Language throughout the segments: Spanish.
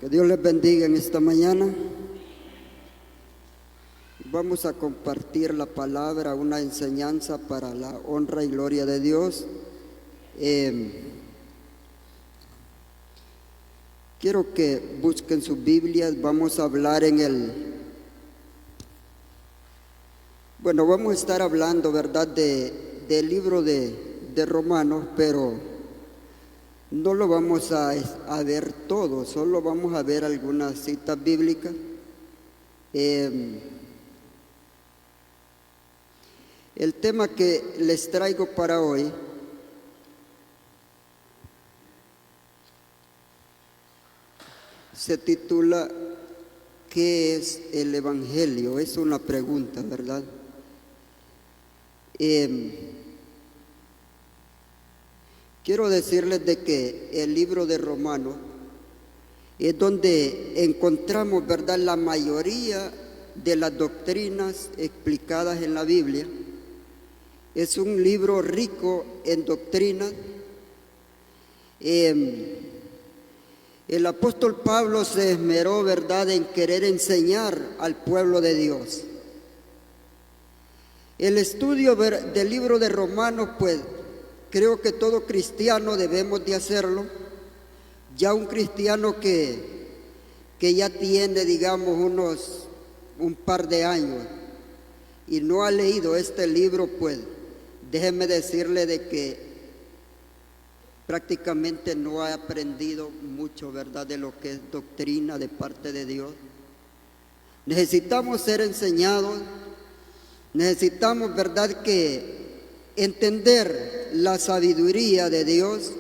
Que Dios les bendiga en esta mañana. Vamos a compartir la palabra, una enseñanza para la honra y gloria de Dios. Quiero que busquen sus Biblias. Vamos a hablar vamos a estar hablando, ¿verdad?, del libro de Romanos, pero no lo vamos a ver todo, solo vamos a ver algunas citas bíblicas. El tema que les traigo para hoy se titula ¿qué es el Evangelio? Es una pregunta, ¿verdad? Quiero decirles de que el libro de Romanos es donde encontramos, ¿verdad?, la mayoría de las doctrinas explicadas en la Biblia. Es un libro rico en doctrinas. El apóstol Pablo se esmeró, ¿verdad?, en querer enseñar al pueblo de Dios. El estudio del libro de Romanos, pues, creo que todo cristiano debemos de hacerlo. Ya un cristiano que ya tiene, digamos, un par de años y no ha leído este libro, pues, déjeme decirle de que prácticamente no ha aprendido mucho, ¿verdad?, de lo que es doctrina de parte de Dios. Necesitamos ser enseñados, necesitamos, ¿verdad?, que entender la sabiduría de Dios,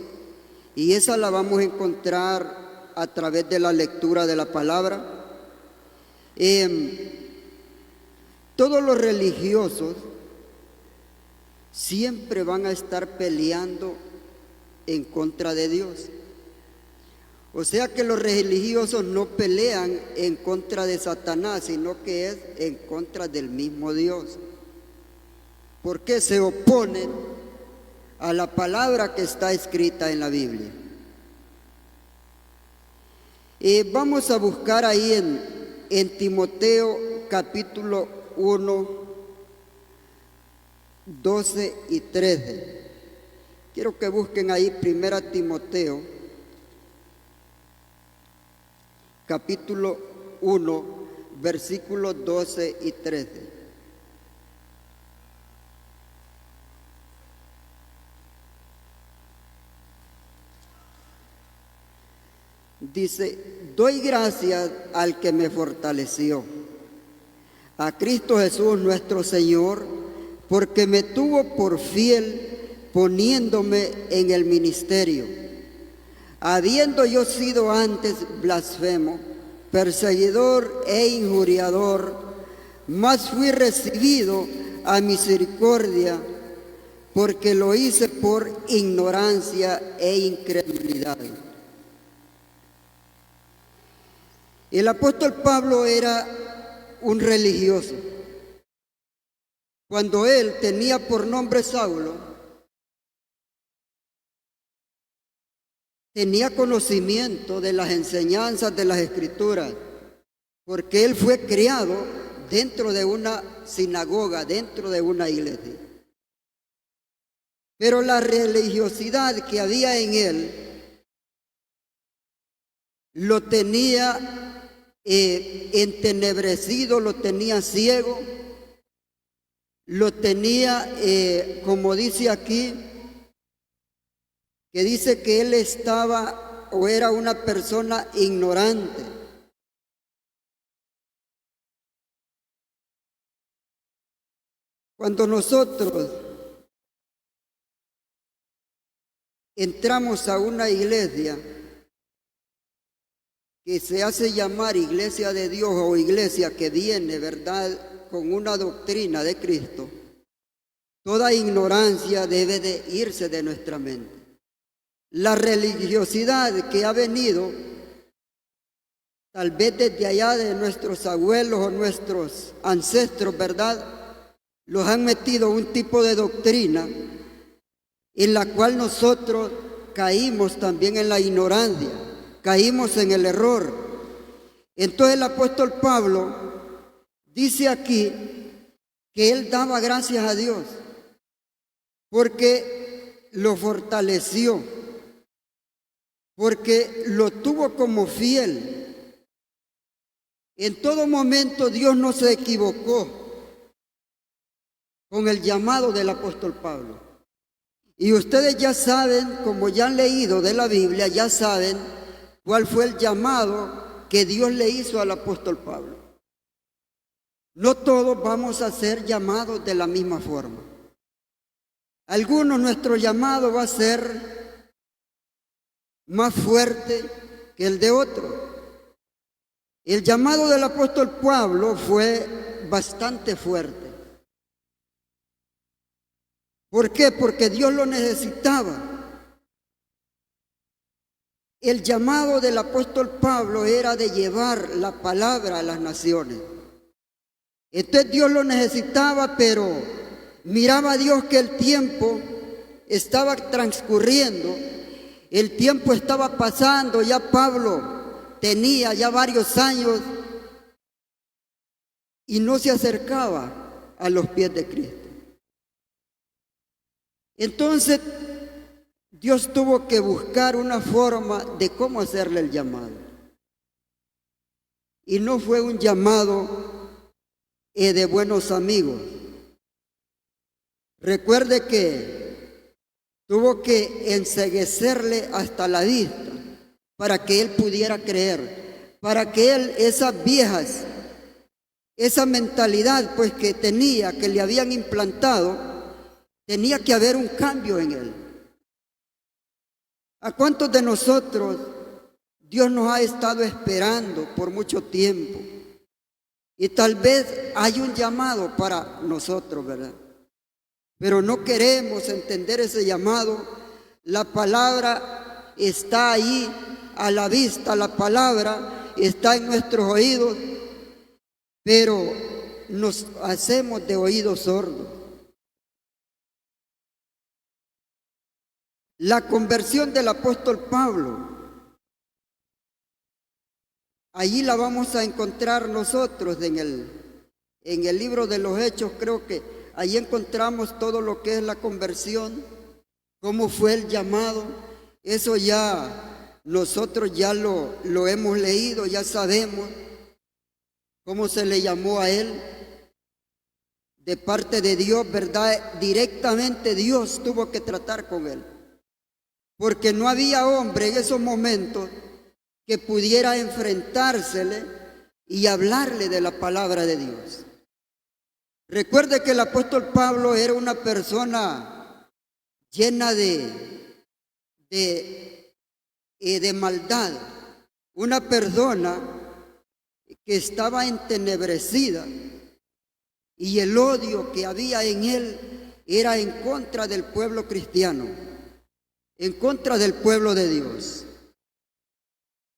y esa la vamos a encontrar a través de la lectura de la palabra. Todos los religiosos siempre van a estar peleando en contra de Dios. O sea que los religiosos no pelean en contra de Satanás, sino que es en contra del mismo Dios, porque se oponen a la palabra que está escrita en la Biblia. Vamos a buscar ahí en Timoteo capítulo 1, 12 y 13. Quiero que busquen ahí 1 Timoteo capítulo 1, versículos 12 y 13. Dice: doy gracias al que me fortaleció, a Cristo Jesús nuestro Señor, porque me tuvo por fiel poniéndome en el ministerio, habiendo yo sido antes blasfemo, perseguidor e injuriador, mas fui recibido a misericordia, porque lo hice por ignorancia e incredulidad. El apóstol Pablo era un religioso. Cuando él tenía por nombre Saulo, tenía conocimiento de las enseñanzas de las Escrituras, porque él fue criado dentro de una sinagoga, dentro de una iglesia. Pero la religiosidad que había en él lo tenía entenebrecido, lo tenía ciego, lo tenía, como dice aquí, que dice que él estaba o era una persona ignorante. Cuando nosotros entramos a una iglesia que se hace llamar iglesia de Dios o iglesia que viene, ¿verdad?, con una doctrina de Cristo, toda ignorancia debe de irse de nuestra mente. La religiosidad que ha venido, tal vez desde allá de nuestros abuelos o nuestros ancestros, ¿verdad?, los han metido un tipo de doctrina en la cual nosotros caímos también en la ignorancia, caímos en el error. Entonces el apóstol Pablo dice aquí que él daba gracias a Dios porque lo fortaleció, porque lo tuvo como fiel. En todo momento Dios no se equivocó con el llamado del apóstol Pablo. Y ustedes ya saben, como ya han leído de la Biblia, ya saben cuál fue el llamado que Dios le hizo al apóstol Pablo. No todos vamos a ser llamados de la misma forma. Algunos nuestro llamado va a ser más fuerte que el de otros. El llamado del apóstol Pablo fue bastante fuerte. ¿Por qué? Porque Dios lo necesitaba. El llamado del apóstol Pablo era de llevar la palabra a las naciones. Entonces Dios lo necesitaba, pero miraba a Dios que el tiempo estaba transcurriendo, el tiempo estaba pasando, ya Pablo tenía ya varios años y no se acercaba a los pies de Cristo. Entonces Dios tuvo que buscar una forma de cómo hacerle el llamado. Y no fue un llamado de buenos amigos. Recuerde que tuvo que enceguecerle hasta la vista para que él pudiera creer, para que él, esas viejas, esa mentalidad pues que tenía, que le habían implantado, tenía que haber un cambio en él. ¿A cuántos de nosotros Dios nos ha estado esperando por mucho tiempo? Y tal vez hay un llamado para nosotros, ¿verdad? Pero no queremos entender ese llamado. La palabra está ahí a la vista, la palabra está en nuestros oídos, pero nos hacemos de oídos sordos. La conversión del apóstol Pablo, allí la vamos a encontrar nosotros en el libro de los Hechos. Creo que allí encontramos todo lo que es la conversión, cómo fue el llamado. Eso ya nosotros ya lo hemos leído, ya sabemos cómo se le llamó a él de parte de Dios, ¿verdad? Directamente Dios tuvo que tratar con él, porque no había hombre en esos momentos que pudiera enfrentársele y hablarle de la palabra de Dios. Recuerde que el apóstol Pablo era una persona llena de maldad, una persona que estaba entenebrecida, y el odio que había en él era en contra del pueblo cristiano, en contra del pueblo de Dios.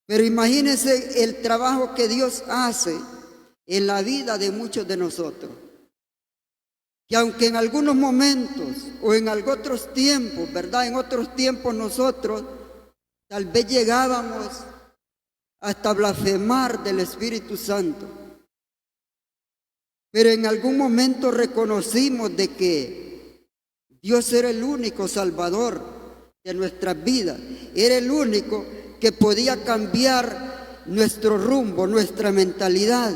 Pero imagínense el trabajo que Dios hace en la vida de muchos de nosotros, que aunque en algunos momentos o en otros tiempos, ¿verdad? En otros tiempos nosotros tal vez llegábamos hasta blasfemar del Espíritu Santo, pero en algún momento reconocimos de que Dios era el único Salvador de nuestras vidas, era el único que podía cambiar nuestro rumbo, nuestra mentalidad.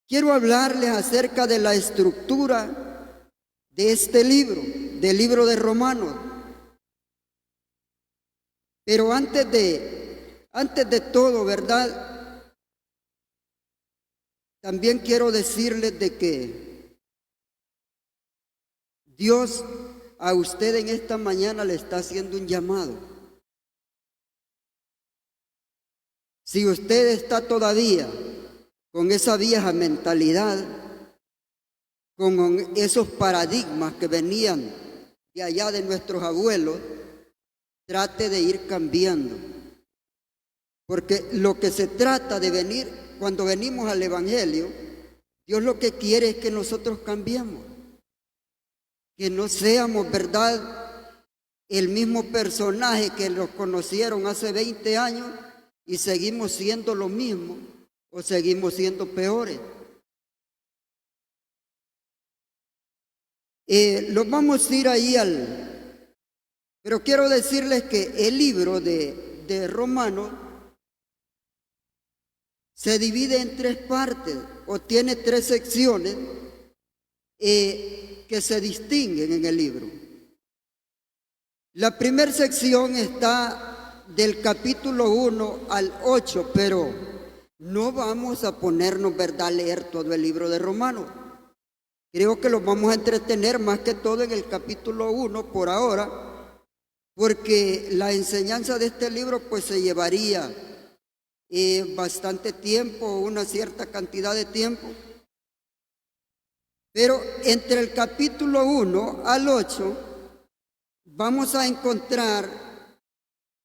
Quiero hablarles acerca de la estructura de este libro, del libro de Romanos. Pero antes de todo, ¿verdad? También quiero decirles de que Dios a usted en esta mañana le está haciendo un llamado. Si usted está todavía con esa vieja mentalidad, con esos paradigmas que venían de allá de nuestros abuelos, trate de ir cambiando. Porque lo que se trata de venir, cuando venimos al Evangelio, Dios lo que quiere es que nosotros cambiemos. Que no seamos, ¿verdad?, el mismo personaje que los conocieron hace 20 años y seguimos siendo lo mismo o seguimos siendo peores. Los vamos a ir ahí pero quiero decirles que el libro de Romanos se divide en tres partes o tiene tres secciones que se distinguen en el libro. La primera sección está del capítulo 1 al 8, pero no vamos a ponernos, ¿verdad?, a leer todo el libro de Romanos. Creo que los vamos a entretener más que todo en el capítulo 1 por ahora, porque la enseñanza de este libro pues se llevaría bastante tiempo, una cierta cantidad de tiempo. Pero entre el capítulo 1 al 8 vamos a encontrar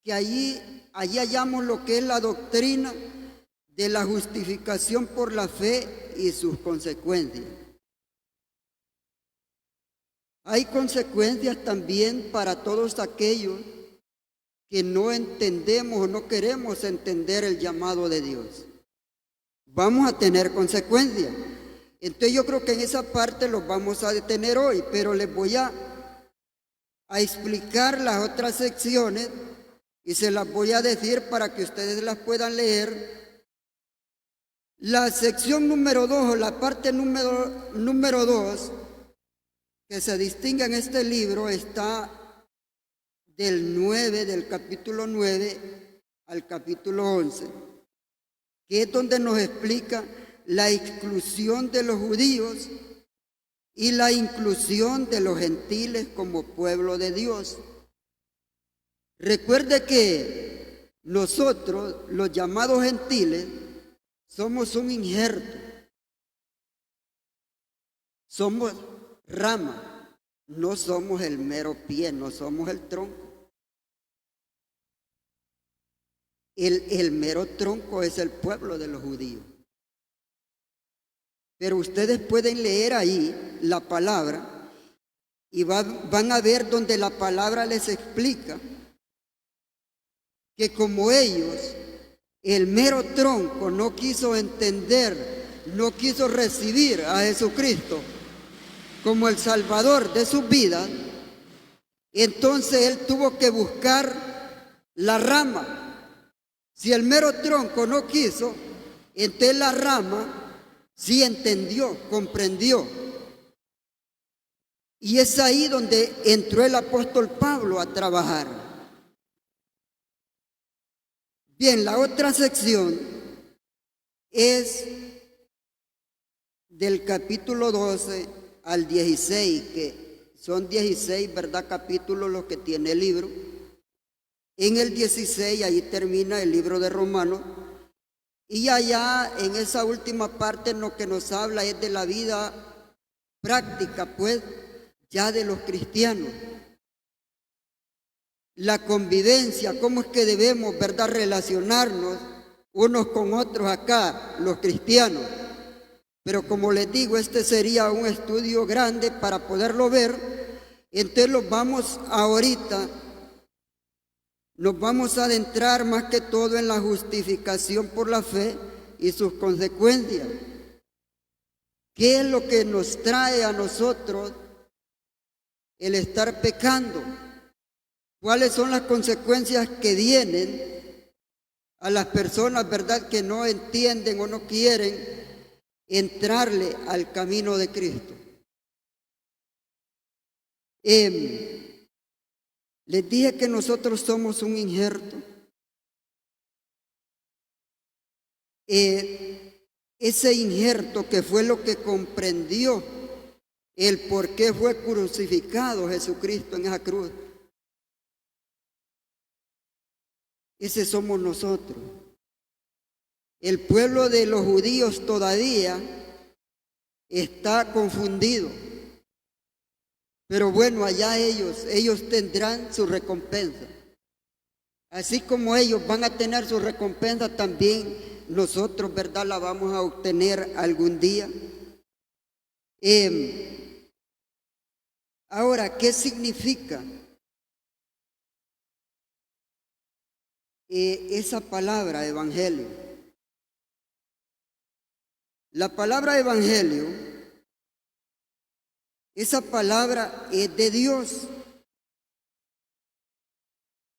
que allí hallamos lo que es la doctrina de la justificación por la fe y sus consecuencias. Hay consecuencias también para todos aquellos que no entendemos o no queremos entender el llamado de Dios. Vamos a tener consecuencias. Entonces yo creo que en esa parte los vamos a detener hoy, pero les voy a explicar las otras secciones y se las voy a decir para que ustedes las puedan leer. La sección número 2 o la parte número 2 que se distingue en este libro está del capítulo 9 al capítulo 11, que es donde nos explica la exclusión de los judíos y la inclusión de los gentiles como pueblo de Dios. Recuerde que nosotros, los llamados gentiles, somos un injerto, somos rama, no somos el mero pie, no somos el tronco. El mero tronco es el pueblo de los judíos. Pero ustedes pueden leer ahí la palabra y van a ver donde la palabra les explica que como ellos, el mero tronco no quiso entender, no quiso recibir a Jesucristo como el Salvador de sus vidas, entonces él tuvo que buscar la rama. Si el mero tronco no quiso, entonces la rama sí entendió, comprendió. Y es ahí donde entró el apóstol Pablo a trabajar. Bien, la otra sección es del capítulo 12 al 16, que son 16, ¿verdad?, capítulos los que tiene el libro. En el 16, ahí termina el libro de Romanos. Y allá en esa última parte lo que nos habla es de la vida práctica, pues, ya de los cristianos. La convivencia, cómo es que debemos, ¿verdad?, relacionarnos unos con otros acá, los cristianos. Pero como les digo, este sería un estudio grande para poderlo ver. Entonces nos vamos a adentrar más que todo en la justificación por la fe y sus consecuencias. ¿Qué es lo que nos trae a nosotros el estar pecando? ¿Cuáles son las consecuencias que vienen a las personas, verdad, que no entienden o no quieren entrarle al camino de Cristo? Les dije que nosotros somos un injerto. Ese injerto que fue lo que comprendió el por qué fue crucificado Jesucristo en esa cruz. Ese somos nosotros. El pueblo de los judíos todavía está confundido. Pero bueno, allá ellos tendrán su recompensa. Así como ellos van a tener su recompensa, también nosotros, ¿verdad?, la vamos a obtener algún día. Ahora, ¿qué significa esa palabra evangelio. La palabra evangelio, esa palabra es de Dios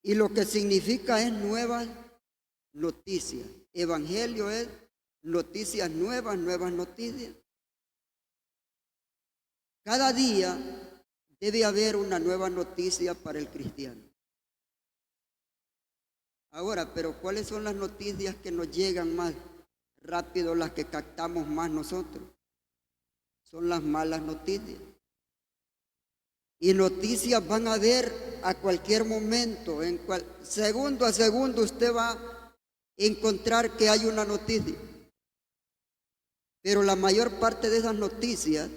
y lo que significa es nuevas noticias. Evangelio es noticias nuevas, nuevas noticias. Cada día debe haber una nueva noticia para el cristiano. Ahora, pero ¿cuáles son las noticias que nos llegan más rápido, las que captamos más nosotros? Son las malas noticias. Y noticias van a haber a cualquier momento, segundo a segundo usted va a encontrar que hay una noticia. Pero la mayor parte de esas noticias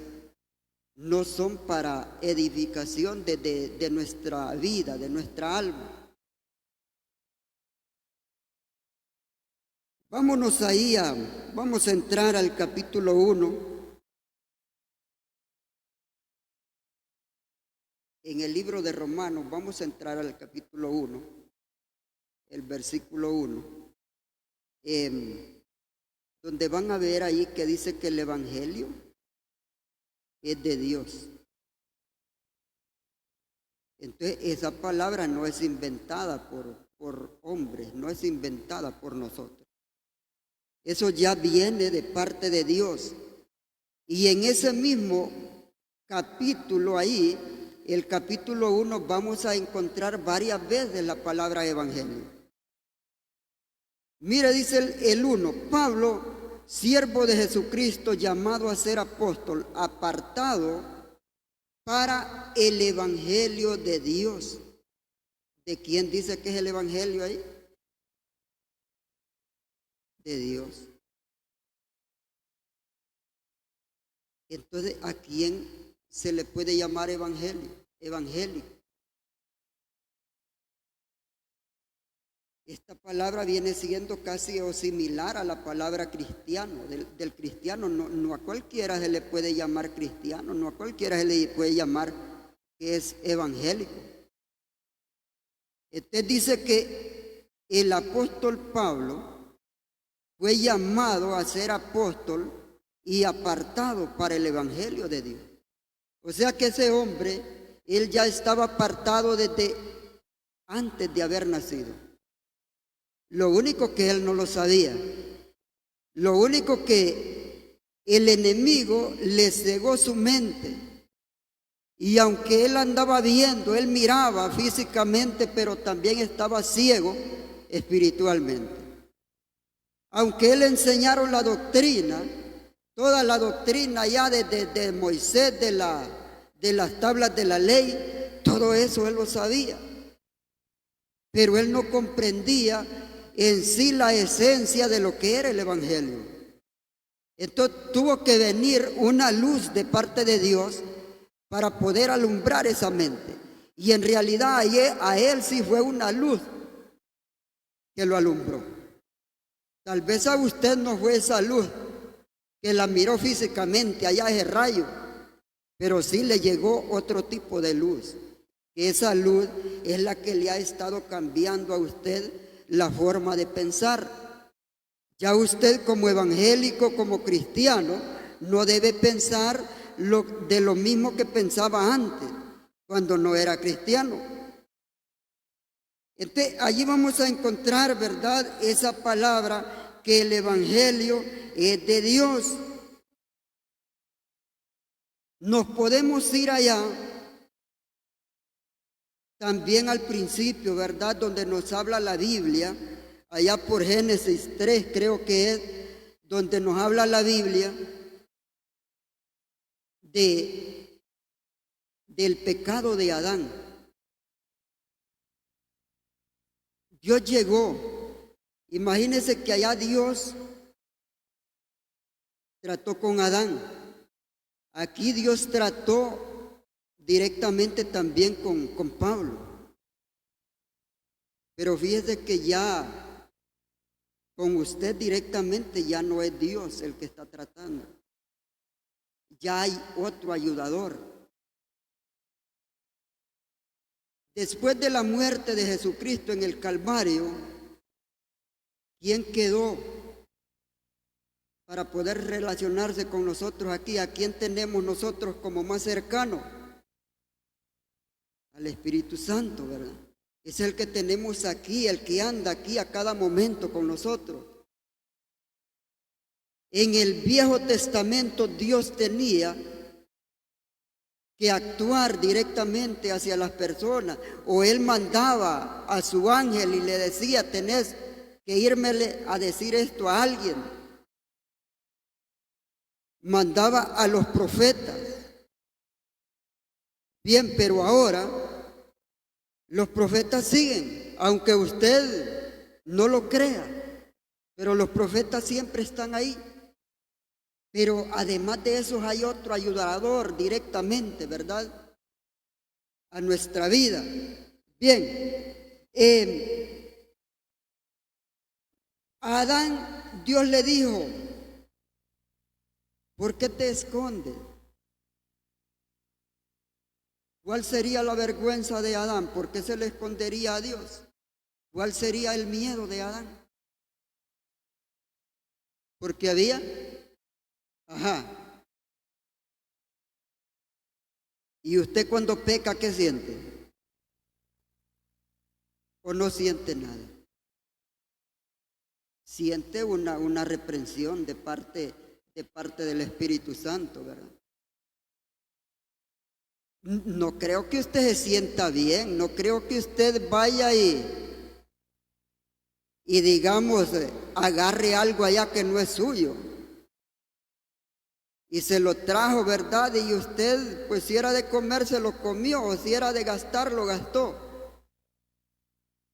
no son para edificación de nuestra vida, de nuestra alma. Vámonos ahí, vamos a entrar al capítulo 1. En el libro de Romanos, vamos a entrar al capítulo 1, el versículo 1, donde van a ver ahí que dice que el evangelio es de Dios. Entonces, esa palabra no es inventada por hombres, no es inventada por nosotros. Eso ya viene de parte de Dios. Y en ese mismo capítulo ahí, el capítulo 1, vamos a encontrar varias veces la palabra evangelio. Mire, dice el 1, Pablo, siervo de Jesucristo, llamado a ser apóstol, apartado para el evangelio de Dios. ¿De quién dice que es el evangelio ahí? De Dios. Entonces, ¿a quién se le puede llamar evangelio? Evangélico. Esta palabra viene siendo casi o similar a la palabra cristiano, del cristiano. No a cualquiera se le puede llamar cristiano, no a cualquiera se le puede llamar que es evangélico. Este dice que el apóstol Pablo fue llamado a ser apóstol y apartado para el evangelio de Dios. O sea que ese hombre, él ya estaba apartado desde antes de haber nacido. Lo único que él no lo sabía, lo único que el enemigo le cegó su mente. Y aunque él andaba viendo, él miraba físicamente, pero también estaba ciego espiritualmente. Aunque él enseñaron la doctrina, toda la doctrina ya de Moisés, de las tablas de la ley, todo eso él lo sabía. Pero él no comprendía en sí la esencia de lo que era el evangelio. Entonces tuvo que venir una luz de parte de Dios para poder alumbrar esa mente. Y en realidad a él sí fue una luz que lo alumbró. Tal vez a usted no fue esa luz que la miró físicamente allá ese rayo, pero sí le llegó otro tipo de luz. Que esa luz es la que le ha estado cambiando a usted la forma de pensar. Ya usted como evangélico, como cristiano, no debe pensar de lo mismo que pensaba antes, cuando no era cristiano. Entonces, allí vamos a encontrar, ¿verdad?, esa palabra que el evangelio es de Dios. Nos podemos ir allá también al principio, ¿verdad?, donde nos habla la Biblia, allá por Génesis 3, creo que es, donde nos habla la Biblia del pecado de Adán. Dios llegó, imagínense que allá Dios trató con Adán. Aquí Dios trató directamente también con Pablo. Pero fíjese que ya con usted directamente ya no es Dios el que está tratando. Ya hay otro ayudador. Después de la muerte de Jesucristo en el Calvario, ¿Quién quedó para poder relacionarse con nosotros aquí? ¿A quién tenemos nosotros como más cercano? Al Espíritu Santo, ¿verdad? Es el que tenemos aquí, el que anda aquí a cada momento con nosotros. En el Viejo Testamento Dios tenía que actuar directamente hacia las personas, o Él mandaba a su ángel y le decía: tenés que irme a decir esto a alguien. Mandaba a los profetas. Bien, pero ahora los profetas siguen, aunque usted no lo crea, pero los profetas siempre están ahí. Pero además de eso hay otro ayudador directamente, ¿verdad?, a nuestra vida. Bien, a Adán Dios le dijo: ¿por qué te escondes? ¿Cuál sería la vergüenza de Adán? ¿Por qué se le escondería a Dios? ¿Cuál sería el miedo de Adán? Porque había, ¿y usted cuando peca qué siente? ¿O no siente nada? Siente una reprensión de parte del Espíritu Santo, ¿verdad? No creo que usted se sienta bien, no creo que usted vaya y digamos, agarre algo allá que no es suyo y se lo trajo, ¿verdad? Y usted, pues si era de comer, se lo comió, o si era de gastar, lo gastó.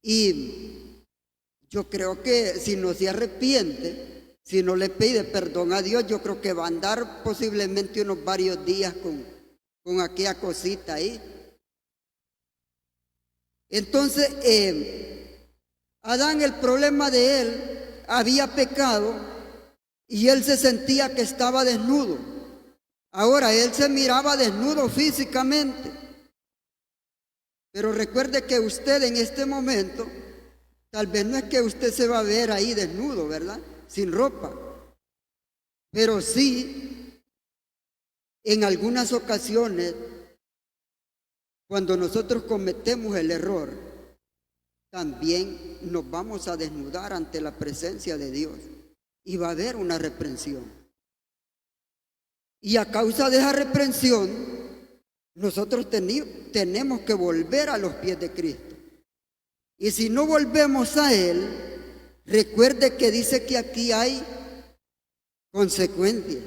Y yo creo que si no se arrepiente, si no le pide perdón a Dios, yo creo que va a andar posiblemente unos varios días con aquella cosita ahí. Entonces, Adán, el problema de él, había pecado y él se sentía que estaba desnudo. Ahora, él se miraba desnudo físicamente. Pero recuerde que usted en este momento, tal vez no es que usted se va a ver ahí desnudo, ¿verdad?, sin ropa. Pero sí, en algunas ocasiones, cuando nosotros cometemos el error, también nos vamos a desnudar ante la presencia de Dios y va a haber una reprensión. Y a causa de esa reprensión, nosotros tenemos que volver a los pies de Cristo. Y si no volvemos a Él, recuerde que dice que aquí hay consecuencias.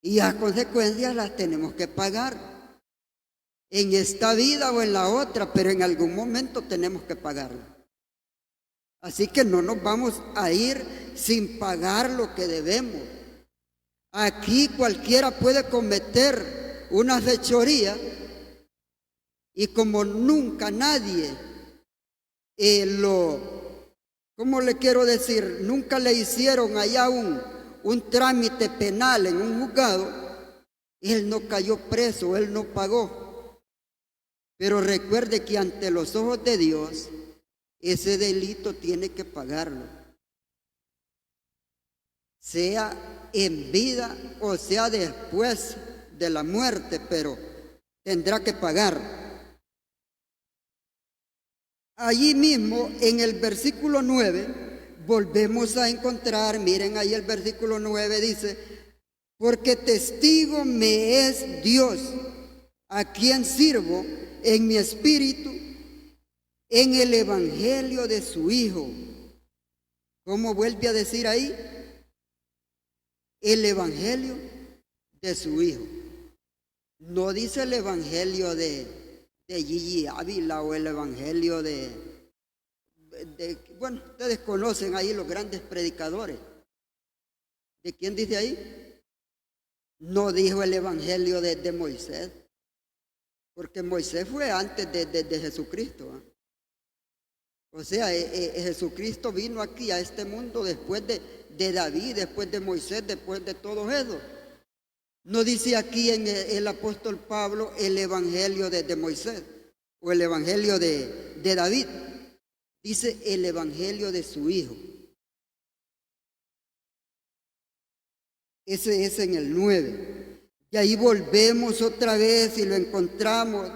Y las consecuencias las tenemos que pagar. En esta vida o en la otra, pero en algún momento tenemos que pagarlo. Así que no nos vamos a ir sin pagar lo que debemos. Aquí cualquiera puede cometer una fechoría y como nunca nadie ¿cómo le quiero decir? Nunca le hicieron allá un trámite penal en un juzgado, él no cayó preso, él no pagó. Pero recuerde que ante los ojos de Dios, ese delito tiene que pagarlo. Sea en vida o sea después de la muerte, pero tendrá que pagar. Allí mismo, en el versículo 9, volvemos a encontrar, miren ahí el versículo 9 dice: porque testigo me es Dios, a quien sirvo en mi espíritu, en el evangelio de su Hijo. ¿Cómo vuelve a decir ahí? El evangelio de su Hijo. No dice el evangelio de Gigi Ávila o el evangelio bueno, ustedes conocen ahí los grandes predicadores. ¿De quién dice ahí? No dijo el evangelio de Moisés. Porque Moisés fue antes de Jesucristo, ¿eh? O sea, Jesucristo vino aquí a este mundo después de David, después de Moisés, después de todo eso. No dice aquí en el apóstol Pablo el evangelio de Moisés o el evangelio de David. Dice el evangelio de su Hijo. Ese es en el 9. Y ahí volvemos otra vez y lo encontramos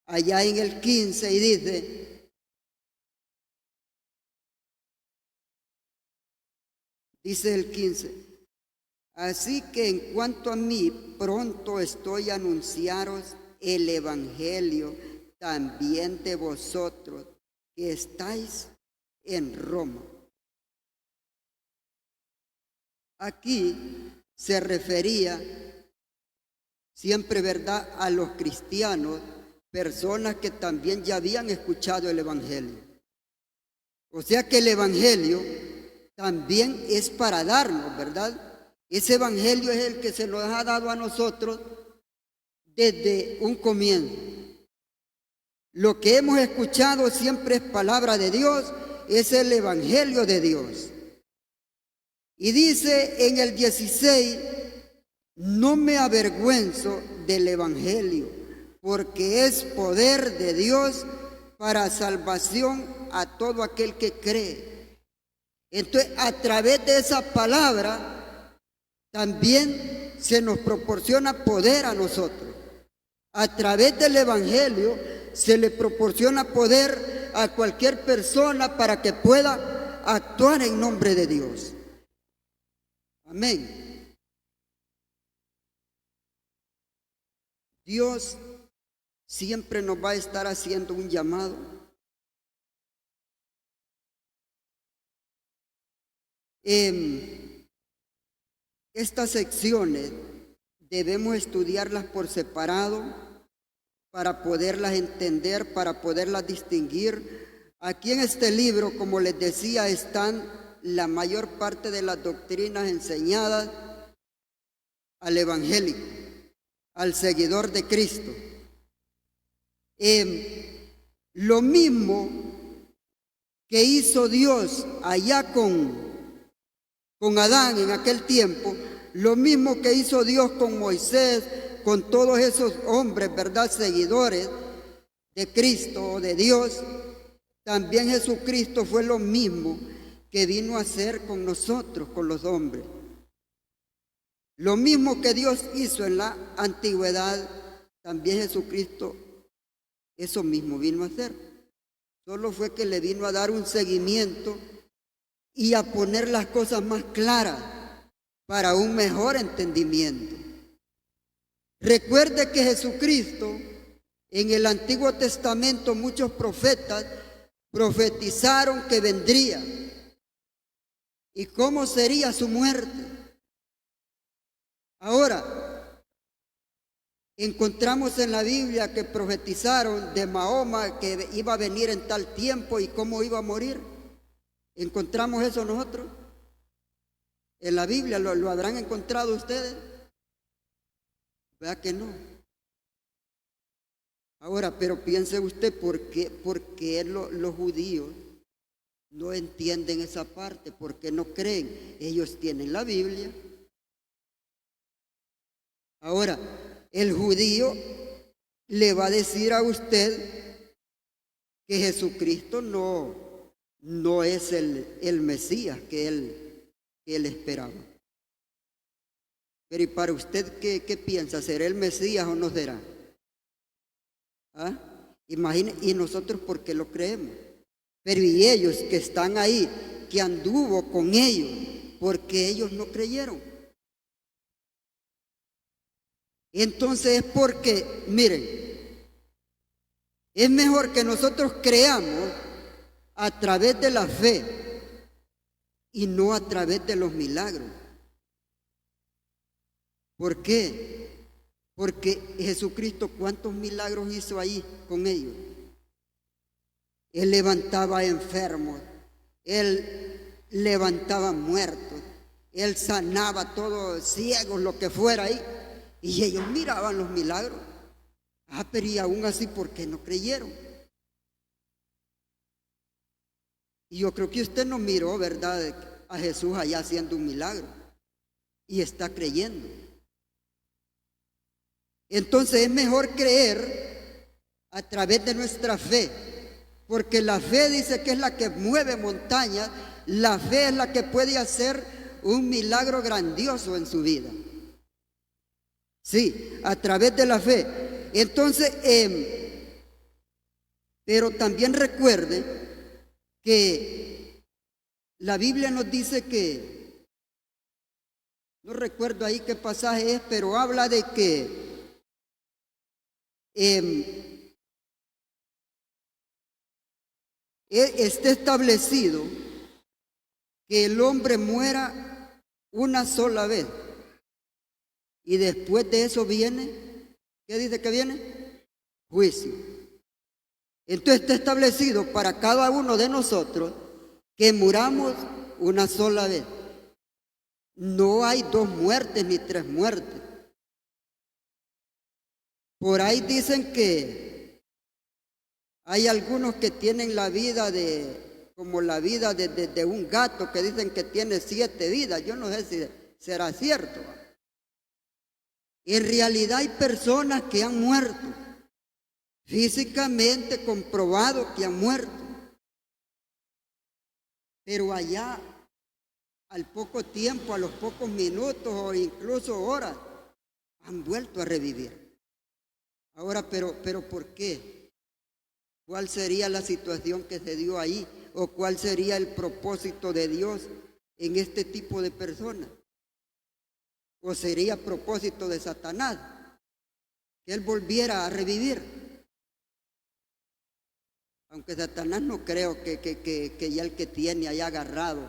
allá en el 15 y dice el 15, así que en cuanto a mí, pronto estoy a anunciaros el evangelio también de vosotros que estáis en Roma. Aquí se refería siempre, ¿verdad?, a los cristianos, personas que también ya habían escuchado el evangelio. O sea que el evangelio también es para darnos, ¿verdad? Ese evangelio es el que se nos ha dado a nosotros desde un comienzo. Lo que hemos escuchado siempre es palabra de Dios, es el evangelio de Dios. Y dice en el 16, no me avergüenzo del evangelio, porque es poder de Dios para salvación a todo aquel que cree. Entonces, a través de esa palabra, también se nos proporciona poder a nosotros. A través del evangelio se le proporciona poder a cualquier persona para que pueda actuar en nombre de Dios. Amén. Dios siempre nos va a estar haciendo un llamado. Estas secciones debemos estudiarlas por separado para poderlas entender, para poderlas distinguir. Aquí en este libro, como les decía, están la mayor parte de las doctrinas enseñadas al evangélico, al seguidor de Cristo. Lo mismo que hizo Dios allá con Adán en aquel tiempo, lo mismo que hizo Dios con Moisés, con todos esos hombres, ¿verdad?, seguidores de Cristo o de Dios, también Jesucristo fue lo mismo que vino a hacer con nosotros, con los hombres. Lo mismo que Dios hizo en la antigüedad, también Jesucristo eso mismo vino a hacer. Solo fue que le vino a dar un seguimiento y a poner las cosas más claras para un mejor entendimiento. Recuerde que Jesucristo, en el Antiguo Testamento, muchos profetas profetizaron que vendría y cómo sería su muerte. Ahora, encontramos en la Biblia que profetizaron de Mahoma que iba a venir en tal tiempo y cómo iba a morir. ¿Encontramos eso nosotros? En la Biblia, ¿lo habrán encontrado ustedes? ¿Verdad que no? Ahora, pero piense usted, ¿por qué los judíos no entienden esa parte? ¿Por qué no creen? Ellos tienen la Biblia. Ahora, el judío le va a decir a usted que Jesucristo no es el Mesías que él esperaba. Pero ¿y para usted qué piensa? ¿Será el Mesías o no será? ¿Ah? Imagine, y nosotros ¿por qué lo creemos? Pero y ellos que están ahí, que anduvo con ellos, porque ellos no creyeron. Entonces es porque, miren, es mejor que nosotros creamos a través de la fe y no a través de los milagros. ¿Por qué? Porque Jesucristo, ¿cuántos milagros hizo ahí con ellos? Él levantaba enfermos, Él levantaba muertos, Él sanaba todos ciegos, lo que fuera ahí. Y ellos miraban los milagros. Pero y aún así, ¿por qué no creyeron? Y yo creo que usted no miró, ¿verdad?, a Jesús allá haciendo un milagro. Y está creyendo. Entonces es mejor creer a través de nuestra fe, Porque la fe dice que es la que mueve montañas, la fe es la que puede hacer un milagro grandioso en su vida. Sí, a través de la fe. Entonces, pero también recuerde que la Biblia nos dice que, no recuerdo ahí qué pasaje es, pero habla de que está establecido que el hombre muera una sola vez. Y después de eso viene, ¿qué dice que viene? Juicio. Entonces está establecido para cada uno de nosotros que muramos una sola vez. No hay 2 muertes ni 3 muertes. Por ahí dicen que hay algunos que tienen la vida como la vida de un gato, que dicen que tiene 7 vidas. Yo no sé si será cierto. En realidad hay personas que han muerto, físicamente comprobado que han muerto, pero allá al poco tiempo, a los pocos minutos o incluso horas, han vuelto a revivir. Ahora, pero ¿por qué? ¿Cuál sería la situación que se dio ahí? ¿O cuál sería el propósito de Dios en este tipo de personas? ¿O sería propósito de Satanás que él volviera a revivir? Aunque Satanás no creo que ya el que tiene haya agarrado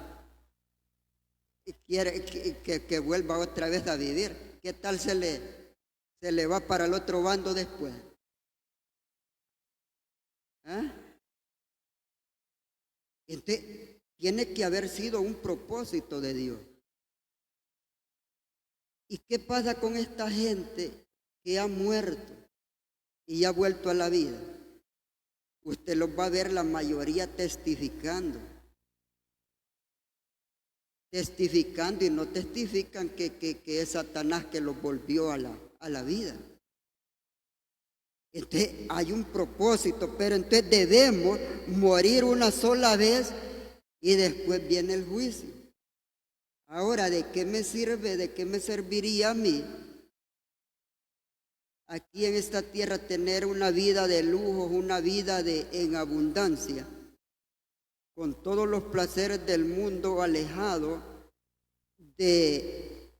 y quiere que vuelva otra vez a vivir. ¿Qué tal se le va para el otro bando después? ¿Ah? Entonces, tiene que haber sido un propósito de Dios. ¿Y qué pasa con esta gente que ha muerto y ha vuelto a la vida? Usted los va a ver la mayoría testificando y no testifican que es Satanás que los volvió a la vida. Entonces hay un propósito, pero entonces debemos morir una sola vez y después viene el juicio. Ahora, ¿de qué me sirve, de qué me serviría a mí aquí en esta tierra tener una vida de lujo, una vida en abundancia, con todos los placeres del mundo alejado de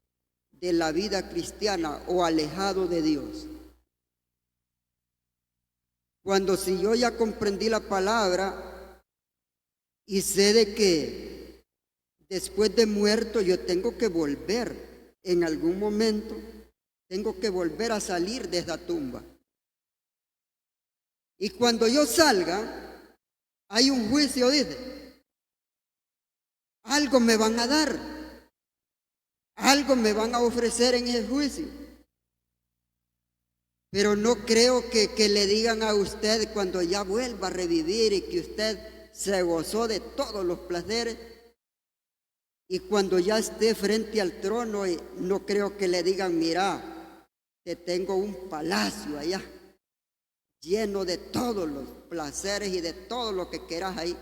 la vida cristiana o alejado de Dios? Cuando si yo ya comprendí la palabra y sé de que después de muerto yo tengo que volver en algún momento, tengo que volver a salir de esa tumba. Y cuando yo salga, hay un juicio, dice. Algo me van a dar, algo me van a ofrecer en ese juicio. Pero no creo que le digan a usted cuando ya vuelva a revivir y que usted se gozó de todos los placeres. Y cuando ya esté frente al trono, no creo que le digan, mira, te tengo un palacio allá, lleno de todos los placeres y de todo lo que quieras ahí.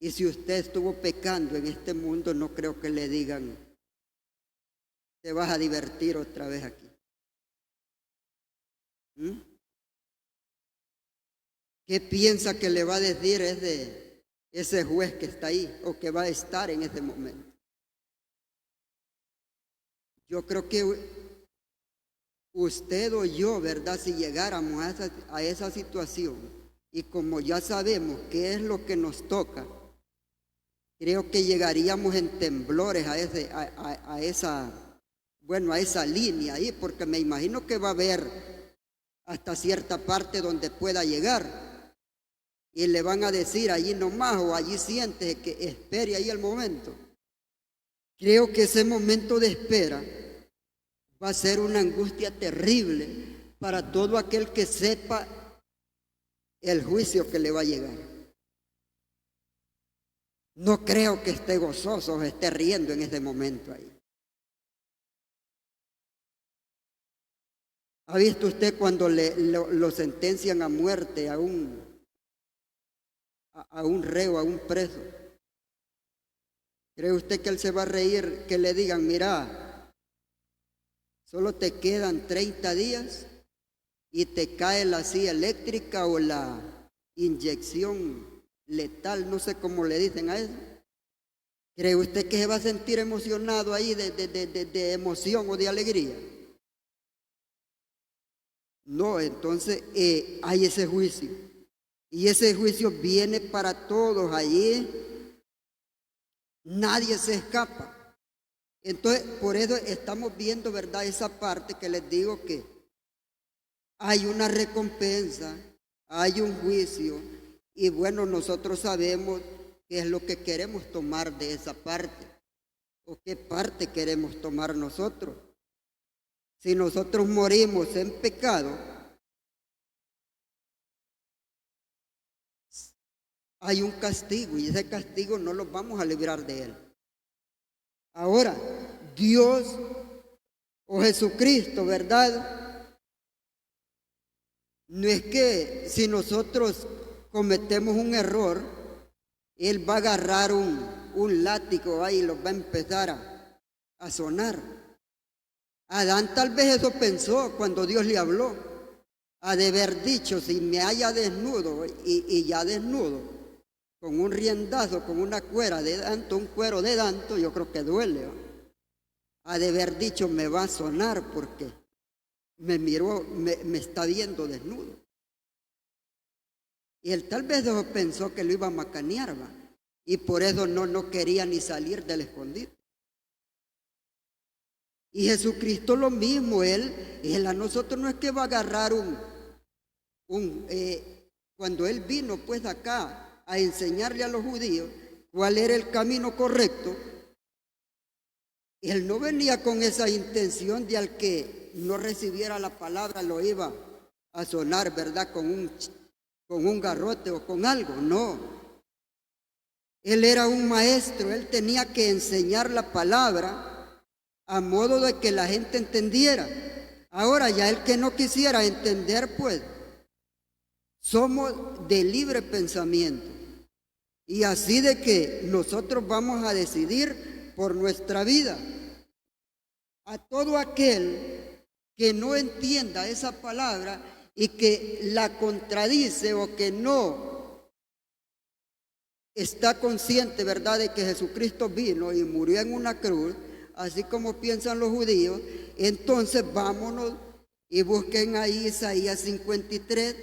Y si usted estuvo pecando en este mundo, no creo que le digan, te vas a divertir otra vez aquí. ¿Qué piensa que le va a decir ese juez que está ahí o que va a estar en ese momento? Yo creo que usted o yo, ¿verdad? Si llegáramos a esa situación y como ya sabemos qué es lo que nos toca, creo que llegaríamos en temblores a esa línea ahí, porque me imagino que va a haber hasta cierta parte donde pueda llegar y le van a decir allí nomás o allí siente que espere ahí el momento. Creo que ese momento de espera va a ser una angustia terrible para todo aquel que sepa el juicio que le va a llegar. No creo que esté gozoso o esté riendo en ese momento ahí. ¿Ha visto usted cuando lo sentencian a muerte a un a un reo, a un preso. ¿Cree usted que él se va a reír que le digan, mira, solo te quedan 30 días y te cae la silla eléctrica o la inyección letal, no sé cómo le dicen a eso? ¿Cree usted que se va a sentir emocionado ahí de emoción o de alegría? No, entonces hay ese juicio. Y ese juicio viene para todos allí. Nadie se escapa. Entonces, por eso estamos viendo, ¿verdad? Esa parte que les digo que hay una recompensa, hay un juicio. Y bueno, nosotros sabemos qué es lo que queremos tomar de esa parte. O qué parte queremos tomar nosotros. Si nosotros morimos en pecado, hay un castigo y ese castigo no lo vamos a librar de él. Ahora, Dios o Jesucristo, ¿verdad? No es que si nosotros cometemos un error, Él va a agarrar un látigo ahí y lo va a empezar a sonar. Adán tal vez eso pensó cuando Dios le habló. Ha de haber dicho, si me halla desnudo y ya desnudo, con un riendazo, con una cuera de danto, un cuero de danto, yo creo que duele. Ha de haber dicho, me va a sonar porque me miró, me está viendo desnudo. Y él tal vez eso pensó que lo iba a macanear, ¿va? Y por eso no quería ni salir del escondite. Y Jesucristo lo mismo, él a nosotros no es que va a agarrar cuando Él vino pues acá a enseñarle a los judíos cuál era el camino correcto, Él no venía con esa intención de al que no recibiera la palabra lo iba a sonar, ¿verdad? Con un garrote o con algo, no. Él era un maestro, Él tenía que enseñar la palabra a modo de que la gente entendiera. Ahora ya el que no quisiera entender, pues, somos de libre pensamiento. Y así de que nosotros vamos a decidir por nuestra vida. A todo aquel que no entienda esa palabra y que la contradice o que no está consciente, ¿verdad?, de que Jesucristo vino y murió en una cruz, así como piensan los judíos, entonces vámonos y busquen ahí Isaías 53,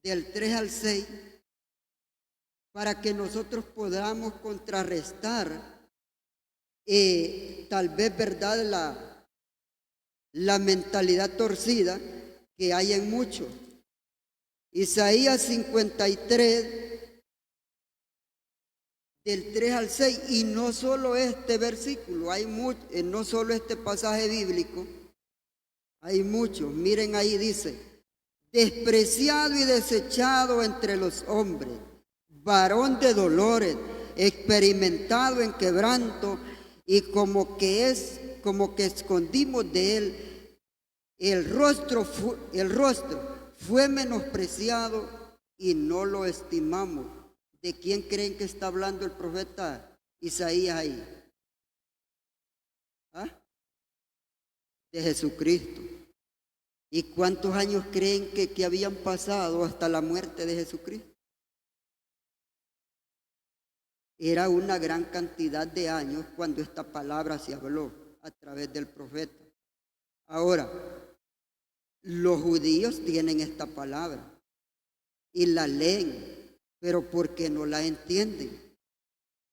del 3 al 6, para que nosotros podamos contrarrestar tal vez, ¿verdad?, la mentalidad torcida que hay en muchos. Isaías 53, del 3 al 6, y no solo este versículo, no solo este pasaje bíblico, hay muchos. Miren ahí dice, despreciado y desechado entre los hombres, varón de dolores, experimentado en quebranto, y como que escondimos de él el rostro fue menospreciado y no lo estimamos. ¿De quién creen que está hablando el profeta Isaías ahí? ¿Ah? De Jesucristo. ¿Y cuántos años creen que habían pasado hasta la muerte de Jesucristo? Era una gran cantidad de años cuando esta palabra se habló a través del profeta. Ahora, los judíos tienen esta palabra y la leen, pero porque no la entienden,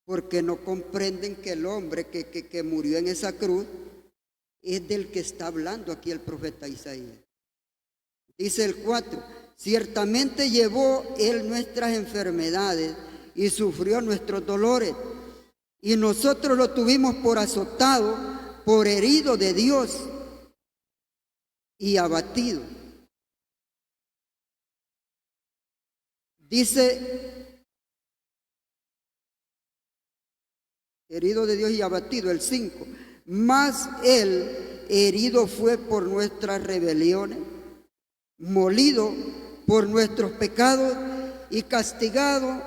porque no comprenden que el hombre que murió en esa cruz es del que está hablando aquí el profeta Isaías. Dice el 4, ciertamente llevó él nuestras enfermedades y sufrió nuestros dolores, y nosotros lo tuvimos por azotado, por herido de Dios y abatido. Dice, herido de Dios y abatido, el 5, mas él herido fue por nuestras rebeliones, molido por nuestros pecados y castigado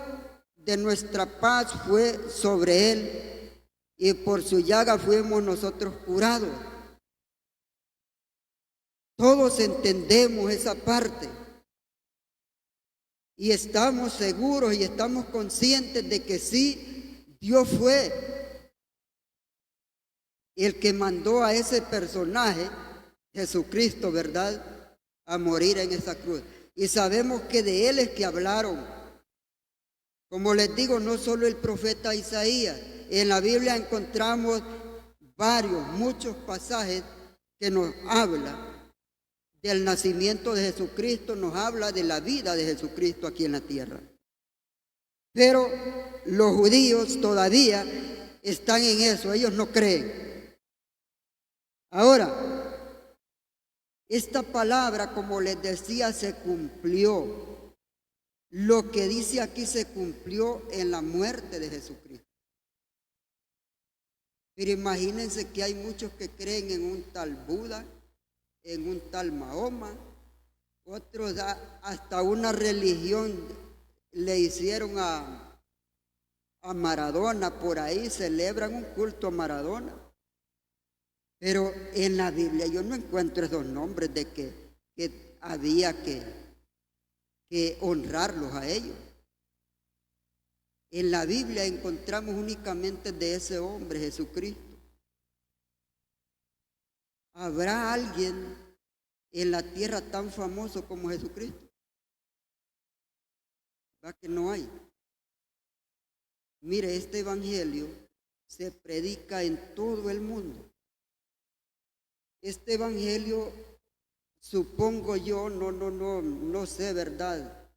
de nuestra paz fue sobre él, y por su llaga fuimos nosotros curados. Todos entendemos esa parte y estamos seguros y estamos conscientes de que sí, Dios fue el que mandó a ese personaje, Jesucristo, ¿verdad?, a morir en esa cruz. Y sabemos que de él es que hablaron. Como les digo, no solo el profeta Isaías. En la Biblia encontramos muchos pasajes que nos hablan del nacimiento de Jesucristo, nos habla de la vida de Jesucristo aquí en la tierra. Pero los judíos todavía están en eso, ellos no creen. Ahora, esta palabra, como les decía, se cumplió. Lo que dice aquí se cumplió en la muerte de Jesucristo. Pero imagínense que hay muchos que creen en un tal Buda, en un tal Mahoma, otros hasta una religión le hicieron a Maradona, por ahí celebran un culto a Maradona. Pero en la Biblia yo no encuentro esos nombres de que había que honrarlos a ellos. En la Biblia encontramos únicamente de ese hombre, Jesucristo. ¿Habrá alguien en la tierra tan famoso como Jesucristo? ¿Verdad que no hay? Mire, este evangelio se predica en todo el mundo. Este evangelio, supongo yo, no sé, ¿verdad?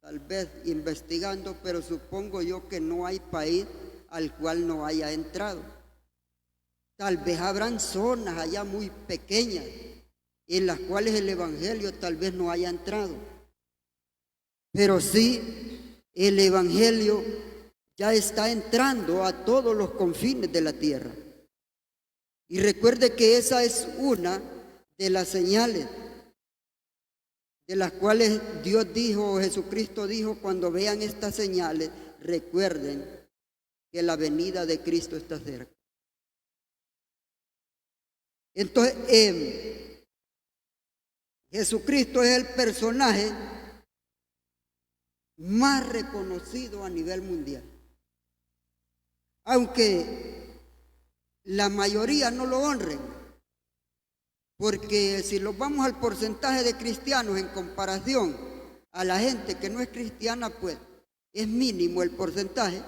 Tal vez investigando, pero supongo yo que no hay país al cual no haya entrado. Tal vez habrán zonas allá muy pequeñas en las cuales el evangelio tal vez no haya entrado. Pero sí, el evangelio ya está entrando a todos los confines de la tierra. Y recuerde que esa es una de las señales de las cuales Dios dijo, Jesucristo dijo, cuando vean estas señales, recuerden que la venida de Cristo está cerca. Entonces, Jesucristo es el personaje más reconocido a nivel mundial. Aunque la mayoría no lo honren, porque si nos vamos al porcentaje de cristianos en comparación a la gente que no es cristiana, pues es mínimo el porcentaje,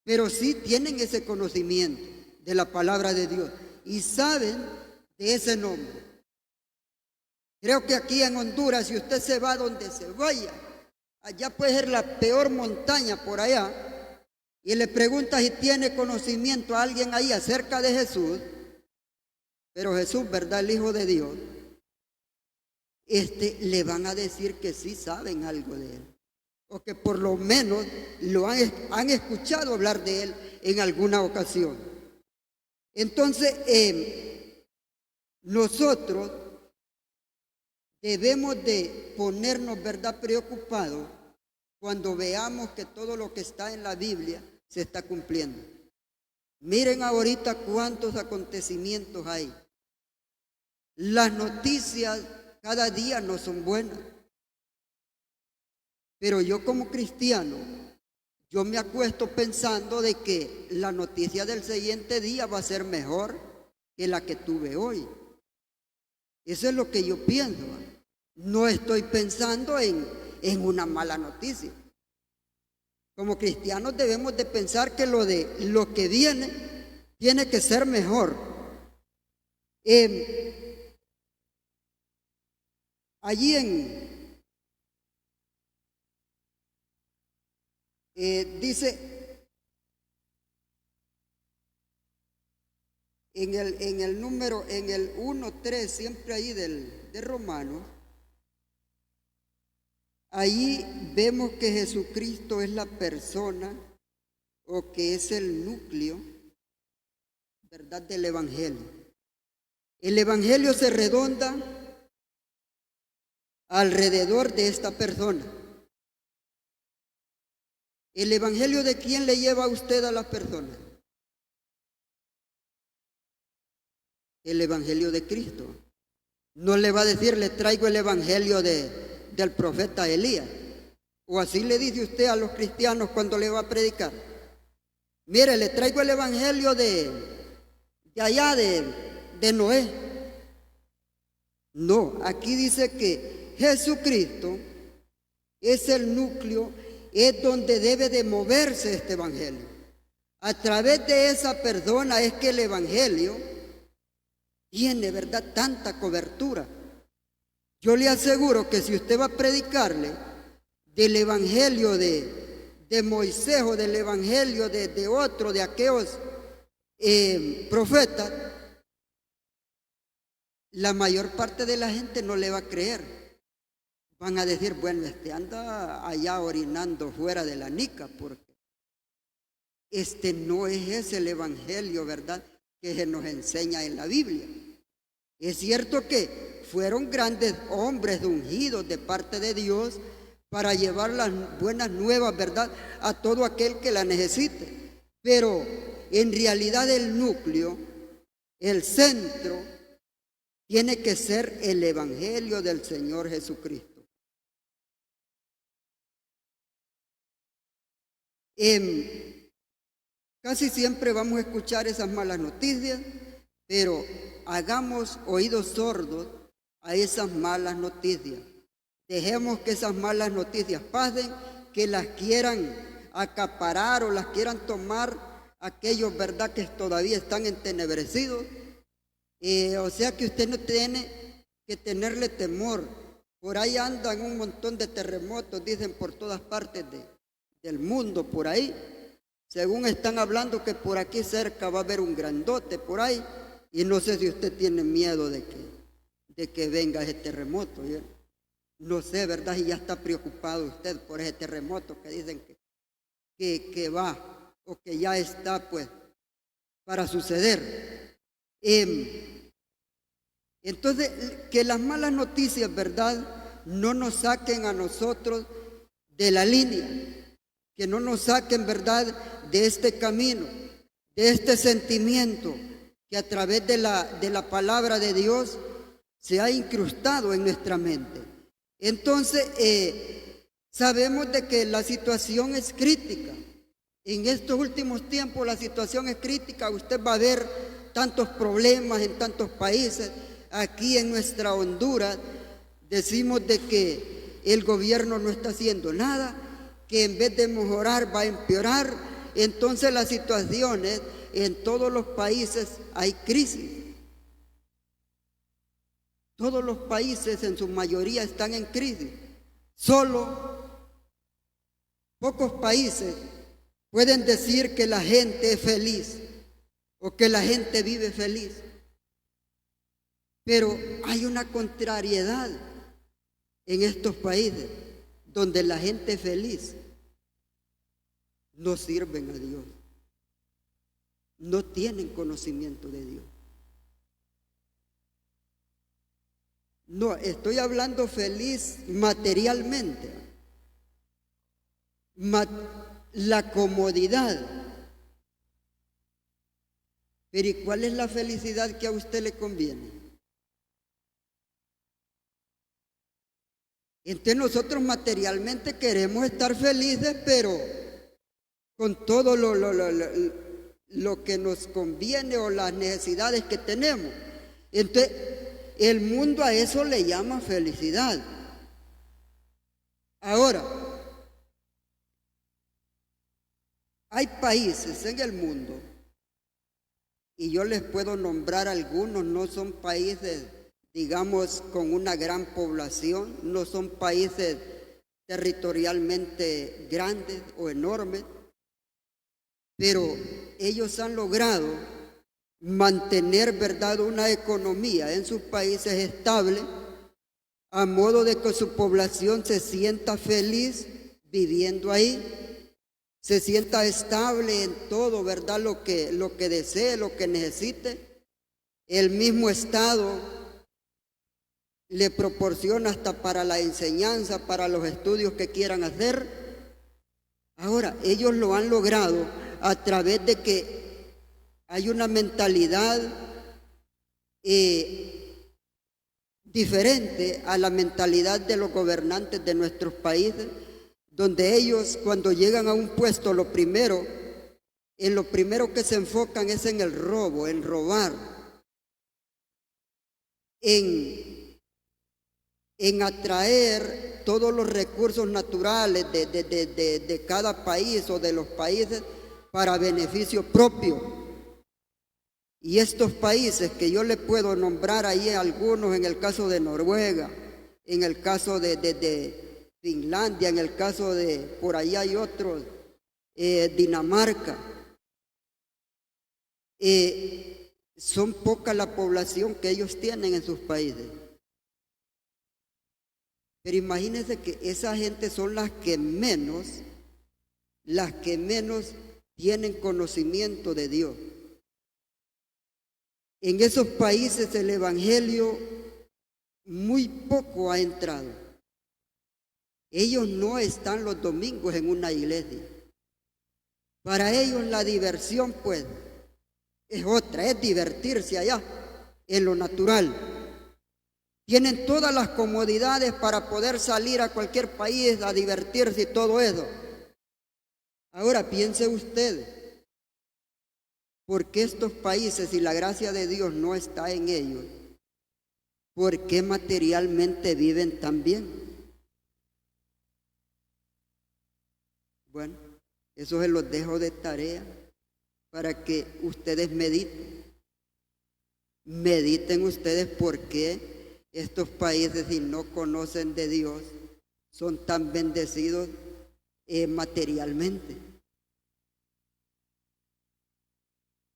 pero sí tienen ese conocimiento de la palabra de Dios y saben de ese nombre. Creo que aquí en Honduras, si usted se va donde se vaya, allá puede ser la peor montaña por allá, y le pregunta si tiene conocimiento a alguien ahí acerca de Jesús, pero Jesús, ¿verdad?, el Hijo de Dios, le van a decir que sí saben algo de él, o que por lo menos lo han escuchado hablar de él en alguna ocasión. Entonces, nosotros debemos de ponernos, ¿verdad?, preocupados cuando veamos que todo lo que está en la Biblia se está cumpliendo. Miren ahorita cuántos acontecimientos hay. Las noticias cada día no son buenas. Pero yo como cristiano, yo me acuesto pensando de que la noticia del siguiente día va a ser mejor que la que tuve hoy. Eso es lo que yo pienso. No estoy pensando en una mala noticia. Como cristianos debemos de pensar que lo que viene tiene que ser mejor. Allí dice en el número, en el 1:3, siempre ahí de Romanos, ahí vemos que Jesucristo es la persona, o que es el núcleo, ¿verdad?, del evangelio. El evangelio se redonda alrededor de esta persona. ¿El evangelio de quién le lleva a usted a las personas? El evangelio de Cristo. No le va a decir, le traigo el evangelio del profeta Elías. O así le dice usted a los cristianos cuando le va a predicar. Mire, le traigo el evangelio de allá, de Noé. No, aquí dice que Jesucristo es el núcleo, es donde debe de moverse este evangelio. A través de esa persona es que el evangelio tiene, ¿verdad?, tanta cobertura. Yo le aseguro que si usted va a predicarle del evangelio de Moisés o del evangelio de otro, de aquellos profetas, la mayor parte de la gente no le va a creer. Van a decir, bueno, anda allá orinando fuera de la nica, porque no es ese el evangelio, ¿verdad?, que se nos enseña en la Biblia. Es cierto que fueron grandes hombres ungidos de parte de Dios para llevar las buenas nuevas, ¿verdad?, a todo aquel que la necesite. Pero en realidad el núcleo, el centro, tiene que ser el evangelio del Señor Jesucristo. Casi siempre vamos a escuchar esas malas noticias, pero hagamos oídos sordos a esas malas noticias. Dejemos que esas malas noticias pasen, que las quieran acaparar o las quieran tomar aquellos, ¿verdad?, que todavía están entenebrecidos. O sea que usted no tiene que tenerle temor. Por ahí andan un montón de terremotos, dicen, por todas partes del mundo, por ahí. Según están hablando que por aquí cerca va a haber un grandote por ahí. Y no sé si usted tiene miedo de que venga ese terremoto. ¿Ya? No sé, ¿verdad? Y ya está preocupado usted por ese terremoto que dicen que va o que ya está, pues, para suceder. Entonces, que las malas noticias, ¿verdad?, no nos saquen a nosotros de la línea, que no nos saquen, ¿verdad?, de este camino, de este sentimiento que a través de la palabra de Dios se ha incrustado en nuestra mente. Entonces, sabemos de que la situación es crítica. En estos últimos tiempos la situación es crítica. Usted va a ver tantos problemas en tantos países. Aquí en nuestra Honduras decimos de que el gobierno no está haciendo nada, que en vez de mejorar va a empeorar. Entonces las situaciones en todos los países hay crisis. Todos los países en su mayoría están en crisis. Solo pocos países pueden decir que la gente es feliz o que la gente vive feliz. Pero hay una contrariedad en estos países donde la gente feliz no sirven a Dios, no tienen conocimiento de Dios. No, estoy hablando feliz materialmente, la comodidad. Pero ¿y cuál es la felicidad que a usted le conviene? Entonces nosotros materialmente queremos estar felices, pero con todo lo que nos conviene o las necesidades que tenemos. Entonces el mundo a eso le llama felicidad. Ahora, hay países en el mundo, y yo les puedo nombrar algunos, no son países, digamos, con una gran población, no son países territorialmente grandes o enormes, pero ellos han logrado mantener, ¿verdad?, una economía en sus países estable, a modo de que su población se sienta feliz viviendo ahí, se sienta estable en todo, ¿verdad?, lo que desee, lo que necesite. El mismo Estado le proporciona hasta para la enseñanza, para los estudios que quieran hacer. Ahora, ellos lo han logrado a través de que hay una mentalidad diferente a la mentalidad de los gobernantes de nuestros países, donde ellos cuando llegan a un puesto, en lo primero que se enfocan es en el robo, en robar, en atraer todos los recursos naturales de cada país o de los países para beneficio propio. Y estos países que yo le puedo nombrar ahí algunos, en el caso de Noruega, en el caso de Finlandia, en el caso de, por allá hay otros, Dinamarca, son poca la población que ellos tienen en sus países. Pero imagínense que esa gente son las que menos tienen conocimiento de Dios. En esos países el evangelio muy poco ha entrado. Ellos no están los domingos en una iglesia. Para ellos la diversión, pues, es otra, es divertirse allá, en lo natural. Tienen todas las comodidades para poder salir a cualquier país a divertirse y todo eso. Ahora piense usted, ¿por qué estos países, si la gracia de Dios no está en ellos, por qué materialmente viven tan bien? Bueno, eso se los dejo de tarea para que ustedes mediten. Mediten ustedes por qué estos países, si no conocen de Dios, son tan bendecidos materialmente.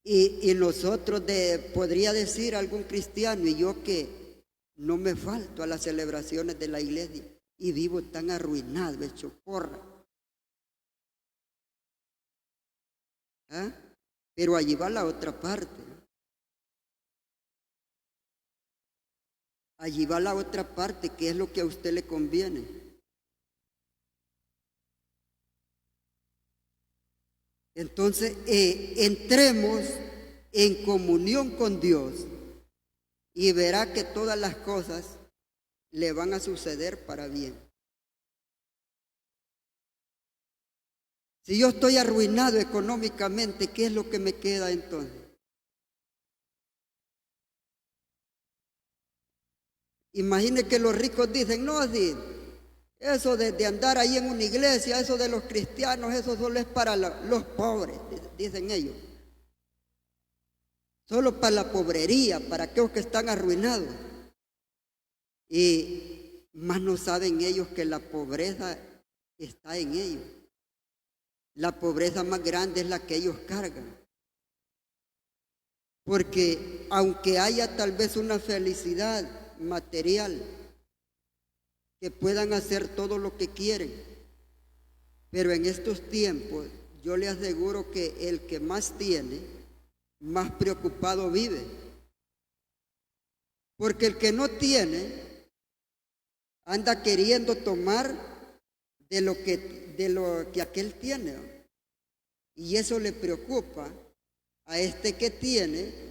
Y nosotros, podría decir algún cristiano, y yo que no me falto a las celebraciones de la iglesia y vivo tan arruinado, hecho porra. ¿Ah? Pero allí va la otra parte. Allí va la otra parte, que es lo que a usted le conviene. Entonces, entremos en comunión con Dios y verá que todas las cosas le van a suceder para bien. Si yo estoy arruinado económicamente, ¿qué es lo que me queda entonces? Imagine que los ricos dicen, no, sí, eso de andar ahí en una iglesia, eso de los cristianos, eso solo es para los pobres, dicen ellos. Solo para la pobrería, para aquellos que están arruinados. Y más no saben ellos que la pobreza está en ellos. La pobreza más grande es la que ellos cargan. Porque aunque haya tal vez una felicidad material, que puedan hacer todo lo que quieren, pero en estos tiempos yo le aseguro que el que más tiene, más preocupado vive, porque el que no tiene anda queriendo tomar de lo que aquel tiene, y eso le preocupa a este que tiene,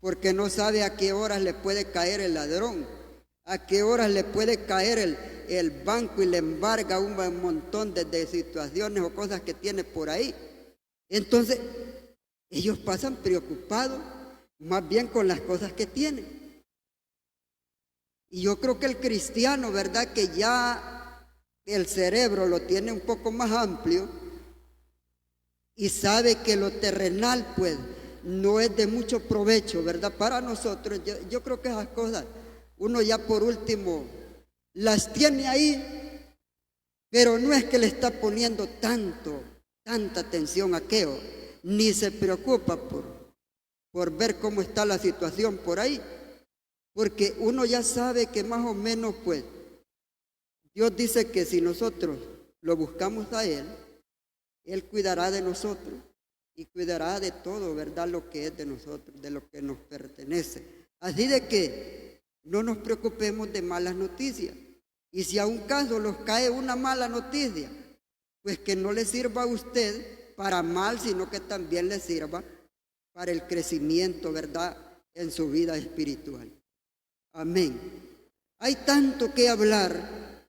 porque no sabe a qué horas le puede caer el ladrón, a qué horas le puede caer el banco y le embarga un montón de situaciones o cosas que tiene por ahí. Entonces, ellos pasan preocupados más bien con las cosas que tienen. Y yo creo que el cristiano, ¿verdad?, que ya el cerebro lo tiene un poco más amplio y sabe que lo terrenal, pues, no es de mucho provecho, ¿verdad?, para nosotros. Yo creo que esas cosas uno ya por último las tiene ahí, pero no es que le está poniendo tanta atención a aquello, ni se preocupa por ver cómo está la situación por ahí, porque uno ya sabe que más o menos, pues, Dios dice que si nosotros lo buscamos a Él, Él cuidará de nosotros y cuidará de todo, ¿verdad?, lo que es de nosotros, de lo que nos pertenece. Así de que no nos preocupemos de malas noticias. Y si a un caso nos cae una mala noticia, pues que no le sirva a usted para mal, sino que también le sirva para el crecimiento, ¿verdad?, en su vida espiritual. Amén. Hay tanto que hablar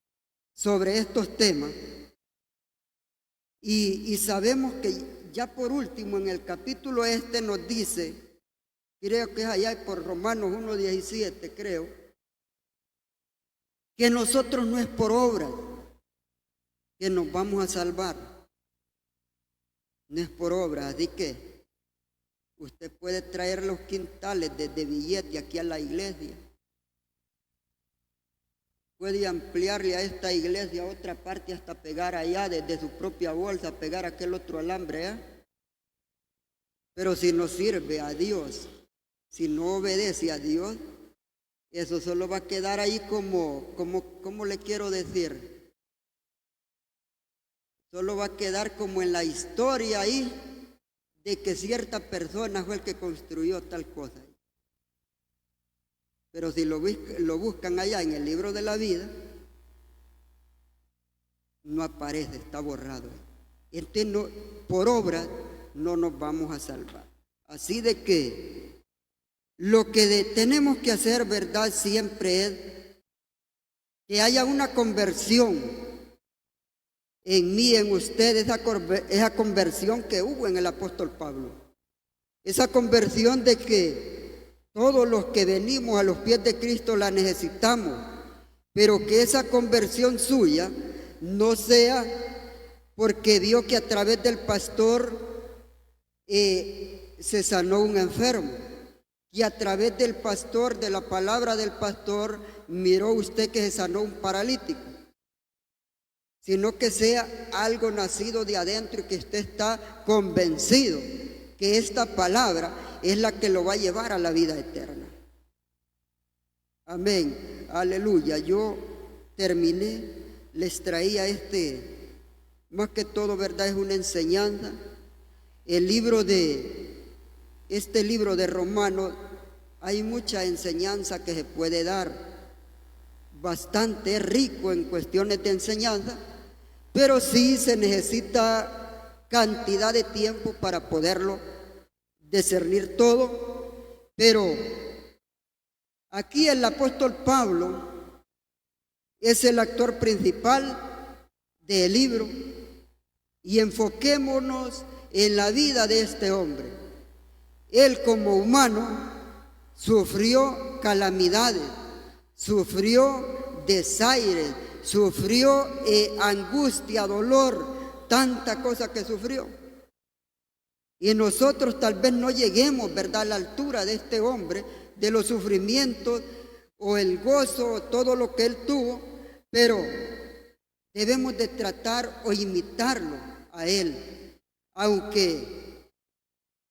sobre estos temas y sabemos que ya por último en el capítulo nos dice, creo que es allá por Romanos 1:17, creo, que nosotros no es por obras que nos vamos a salvar, no es por obras, así que usted puede traer los quintales de billete aquí a la iglesia, puede ampliarle a esta iglesia a otra parte hasta pegar allá desde su propia bolsa, pegar aquel otro alambre, pero si no sirve a Dios, si no obedece a Dios, eso solo va a quedar ahí como le quiero decir, solo va a quedar como en la historia ahí de que cierta persona fue el que construyó tal cosa. Pero si lo buscan allá en el libro de la vida, no aparece, está borrado. Entonces no, por obra no nos vamos a salvar. Así de que lo que tenemos que hacer, ¿verdad?, siempre es que haya una conversión en mí, en usted, esa conversión que hubo en el apóstol Pablo. Esa conversión de que todos los que venimos a los pies de Cristo la necesitamos, pero que esa conversión suya no sea porque vio que a través del pastor se sanó un enfermo, y a través del pastor, de la palabra del pastor, miró usted que se sanó un paralítico, sino que sea algo nacido de adentro y que usted está convencido que esta palabra es la que lo va a llevar a la vida eterna. Amén, aleluya. Yo terminé, les traía más que todo, ¿verdad?, es una enseñanza. Este libro de Romanos, hay mucha enseñanza que se puede dar, bastante rico en cuestiones de enseñanza, pero sí se necesita cantidad de tiempo para poderlo discernir todo. Pero aquí el apóstol Pablo es el actor principal del libro, y enfoquémonos en la vida de este hombre. Él como humano sufrió calamidades, sufrió desaires, sufrió angustia, dolor, tanta cosa que sufrió. Y nosotros tal vez no lleguemos, ¿verdad?, a la altura de este hombre, de los sufrimientos o el gozo o todo lo que él tuvo, pero debemos de tratar o imitarlo a él, aunque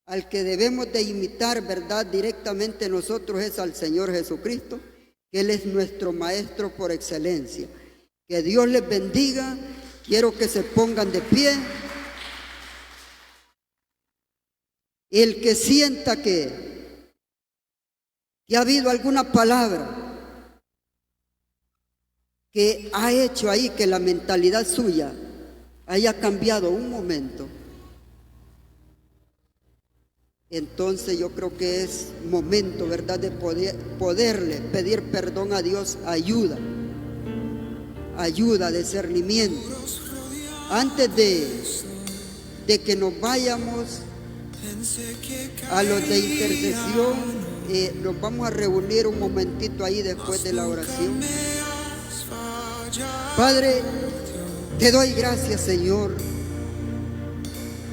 al que debemos de imitar, ¿verdad?, directamente nosotros es al Señor Jesucristo, que Él es nuestro Maestro por excelencia. Que Dios les bendiga. Quiero que se pongan de pie. El que sienta que ha habido alguna palabra que ha hecho ahí que la mentalidad suya haya cambiado un momento, entonces yo creo que es momento, ¿verdad?, de poderle pedir perdón a Dios, ayuda, discernimiento. Antes de que nos vayamos a los de intercesión, nos vamos a reunir un momentito ahí después de la oración. Padre, te doy gracias, Señor,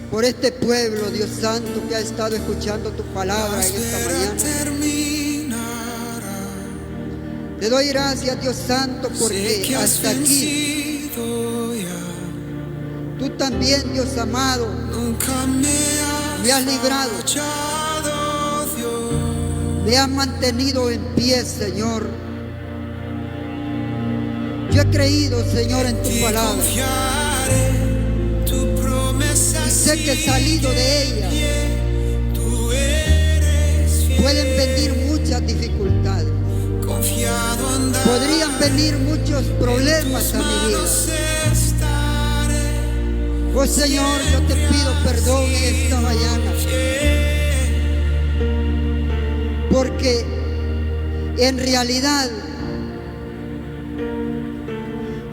por este pueblo, Dios Santo, que ha estado escuchando tu palabra en esta mañana. Te doy gracias, Dios Santo, porque hasta aquí tú también, Dios amado, me has librado, me has mantenido en pie, Señor. Yo he creído, Señor, en tu palabra. Y sé que he salido de ella. Pueden venir muchas dificultades. Podrían venir muchos problemas a mi vida. Oh Señor, yo te pido perdón en esta mañana, porque en realidad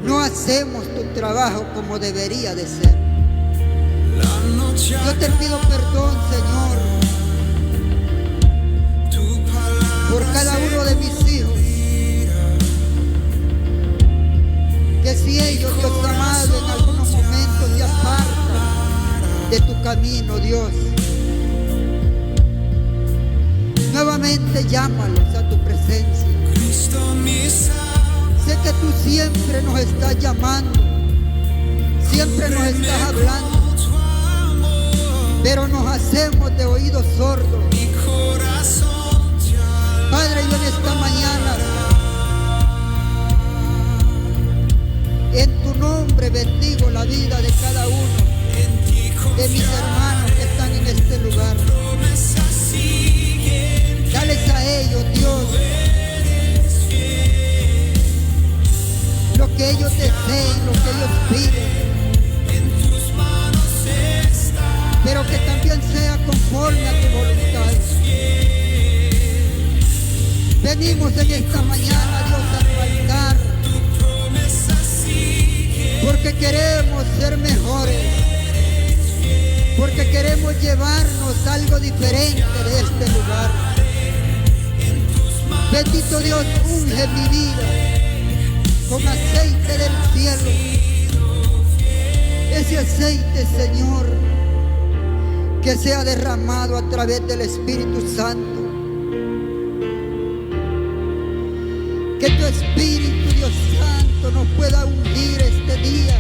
no hacemos tu trabajo como debería de ser. Yo te pido perdón, Señor, por cada uno de mis hijos, que si ellos, Dios amado, en algunos momentos se apartan de tu camino, Dios, nuevamente llámalos a tu presencia. Sé que tú siempre nos estás llamando, siempre nos estás hablando, pero nos hacemos de oídos sordos. Padre, yo en esta mañana, en tu nombre bendigo la vida de cada uno de mis hermanos que están en este lugar. Dales a ellos, Dios, lo que ellos deseen, lo que ellos piden, pero que también sea conforme a tu voluntad. Venimos en esta mañana, Dios, a tu altar, porque queremos ser mejores, porque queremos llevarnos algo diferente de este lugar. Bendito Dios, unge mi vida con aceite del cielo. Ese aceite, Señor, que sea derramado a través del Espíritu Santo. Que tu Espíritu, Dios Santo, nos pueda ungir este día.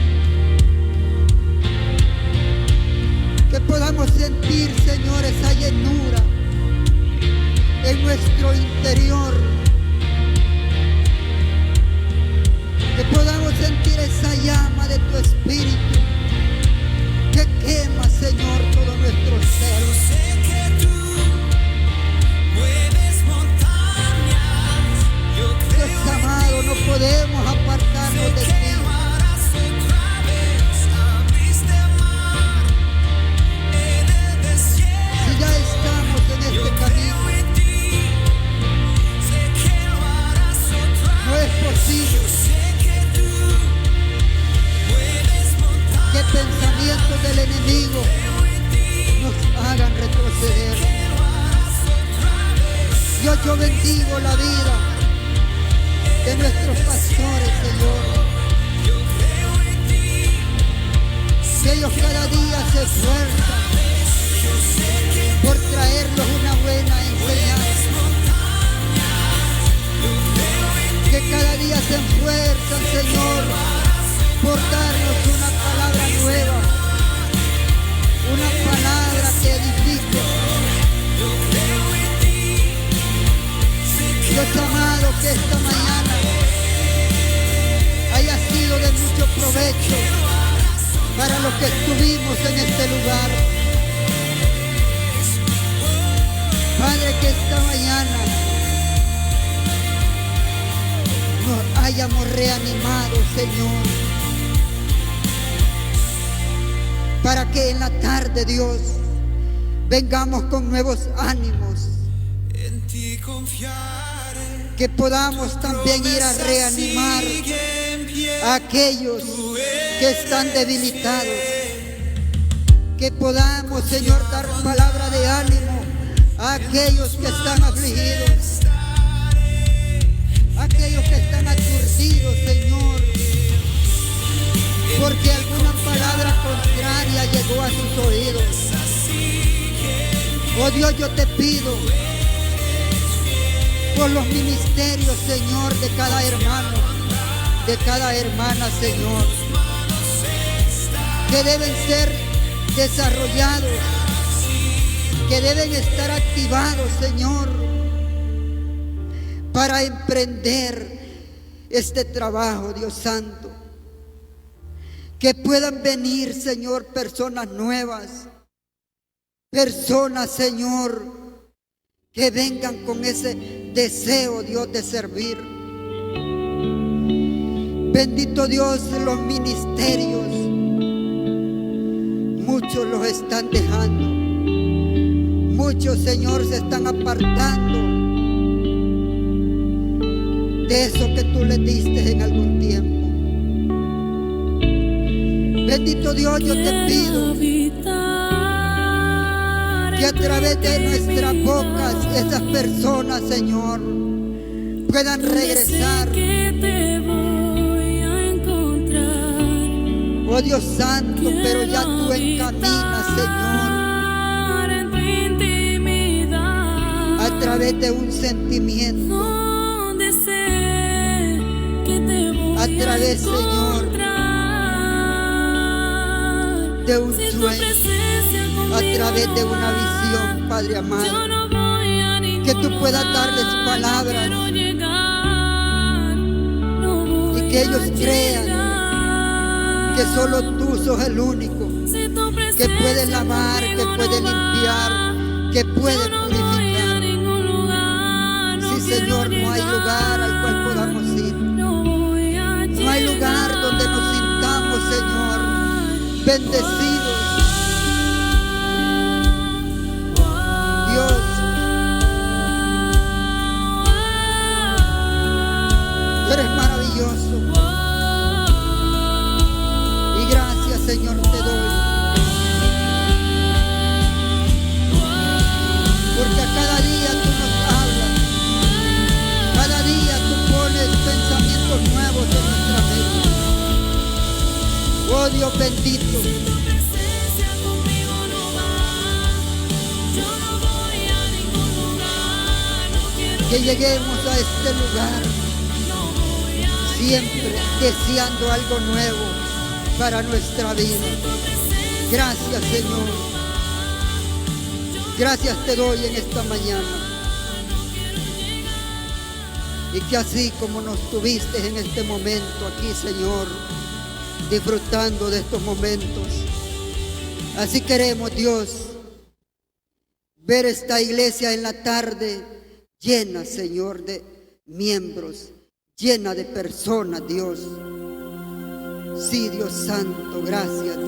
Que podamos sentir, Señor, esa llenura en nuestro interior. Que podamos sentir esa llama de tu Espíritu que quema, Señor, todo nuestro ser. Yo sé que tú mueves montañas. Yo creo Dios amado, no podemos apartarnos de ti. Si ya estamos en este camino, no es posible que pensamientos del enemigo nos hagan retroceder. Dios, yo bendigo la vida de nuestros pastores, Señor. Que ellos cada día se esfuerzan por traernos una buena enseñanza. Que cada día se esfuerzan, Señor, por darnos una palabra nueva, una palabra que edifique. Dios amado, que esta mañana haya sido de mucho provecho para los que estuvimos en este lugar. Padre, que esta mañana nos hayamos reanimado, Señor, para que en la tarde, Dios, vengamos con nuevos ánimos. en ti confiaré. Que podamos también ir a reanimar a aquellos que están debilitados. Que podamos, Señor, dar palabra de ánimo a aquellos que están afligidos, a aquellos que están aturdidos, Señor, porque alguna palabra contraria llegó a sus oídos. Oh Dios, yo te pido por los ministerios, Señor, de cada hermano, de cada hermana, Señor, que deben ser desarrollados, que deben estar activados, Señor, para emprender este trabajo, Dios Santo. Que puedan venir, Señor, personas nuevas, personas, Señor, que vengan con ese deseo, Dios, de servir. Bendito Dios, los ministerios muchos los están dejando. Muchos, Señor, se están apartando de eso que tú les diste en algún tiempo. Bendito Dios, yo te pido que a través de nuestras bocas esas personas, Señor, puedan regresar. Oh Dios Santo, pero ya tú encaminas, Señor, a través de un sentimiento, a través, Señor, de un sueño, a través de una visión, Padre amado, que tú puedas darles palabras y que ellos crean que solo tú sos el único que puede lavar, que puede limpiar, que puede purificar. Sí, Señor, no hay lugar al cual podamos ir. No hay lugar donde nos sintamos, Señor, bendecidos. Dios, tú eres maravilloso. Y gracias, Señor, te doy. Porque a cada día tú nos hablas. Cada día tú pones pensamientos nuevos en nuestra mente. Oh Dios bendito. Que lleguemos a este lugar siempre deseando algo nuevo para nuestra vida. Gracias, Señor. Gracias te doy en esta mañana. Y que así como nos tuviste en este momento aquí, Señor, disfrutando de estos momentos, así queremos, Dios, ver esta iglesia en la tarde llena, Señor, de miembros, llena de personas, Dios. Sí, Dios Santo, gracias.